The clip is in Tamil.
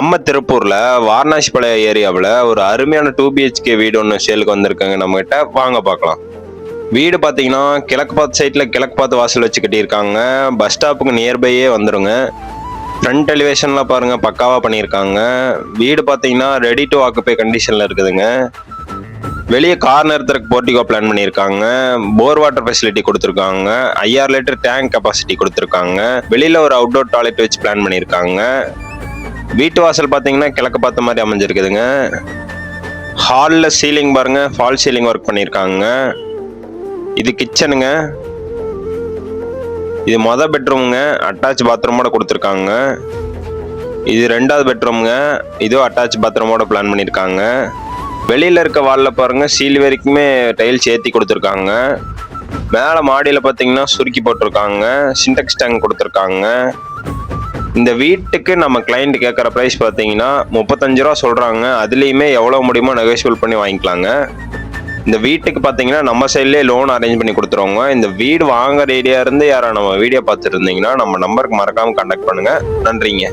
நம்ம திருப்பூர்ல வாரணாசிபாளையம் ஏரியாவில் ஒரு அருமையான 2 BHK வீடு ஒன்று சேலுக்கு வந்திருக்காங்க. நம்மகிட்ட வாங்க பார்க்கலாம். வீடு பார்த்தீங்கன்னா கிழக்கு பார்த்து சைட்டில் கிழக்கு பார்த்து வாசல் வச்சு கட்டியிருக்காங்க. பஸ் ஸ்டாப்புக்கு நியர்பையே வந்துடுங்க. ஃப்ரண்ட் எலிவேஷன்லாம் பாருங்க பக்காவாக பண்ணியிருக்காங்க. வீடு பார்த்தீங்கன்னா ரெடி டு ஆக்குபை கண்டிஷனில் இருக்குதுங்க. வெளியே கார் நிறுத்துறதுக்கு போர்ட்டிகோ பிளான் பண்ணியிருக்காங்க. போர் வாட்டர் ஃபெசிலிட்டி கொடுத்துருக்காங்க. 5000 லிட்டர் டேங்க் கெப்பாசிட்டி கொடுத்துருக்காங்க. வெளியில் ஒரு அவுட்டோர் டாய்லெட் வச்சு பிளான் பண்ணியிருக்காங்க. வீட்டு வாசல் பார்த்தீங்கன்னா கிழக்கு பார்த்த மாதிரி அமைஞ்சிருக்குதுங்க. ஹாலில் சீலிங் பாருங்க, ஃபால் சீலிங் ஒர்க் பண்ணியிருக்காங்க. இது கிச்சனுங்க. இது மொதல் பெட்ரூமுங்க, அட்டாச் பாத்ரூமோட கொடுத்துருக்காங்க. இது 2வது பெட்ரூமுங்க, இதுவும் அட்டாச் பாத்ரூமோட பிளான் பண்ணியிருக்காங்க. வெளியில் இருக்க வாலில் பாருங்க சீல் வரைக்குமே டைல்ஸ் ஏற்றி கொடுத்துருக்காங்க. மேலே மாடியில் பார்த்தீங்கன்னா சுருக்கி போட்டிருக்காங்க. சின்டெக்ஸ் டேங்க் கொடுத்துருக்காங்க. இந்த வீட்டுக்கு நம்ம கிளைண்ட் கேட்குற ப்ரைஸ் பார்த்தீங்கன்னா 35 ரூபா சொல்கிறாங்க. அதுலேயுமே எவ்வளோ முடியுமோ நெகோஷியபிள் பண்ணி வாங்கிக்கலாங்க. இந்த வீட்டுக்கு பார்த்தீங்கன்னா நம்ம சைட்லேயே லோன் அரேஞ்ச் பண்ணி கொடுத்துருவோங்க. இந்த வீடு வாங்குற ஏரியா இருந்து யாரும் நம்ம வீடியோ பார்த்துட்டு இருந்தீங்கன்னா நம்ம நம்பருக்கு மறக்காமல் கான்டாக்ட் பண்ணுங்கள். நன்றிங்க.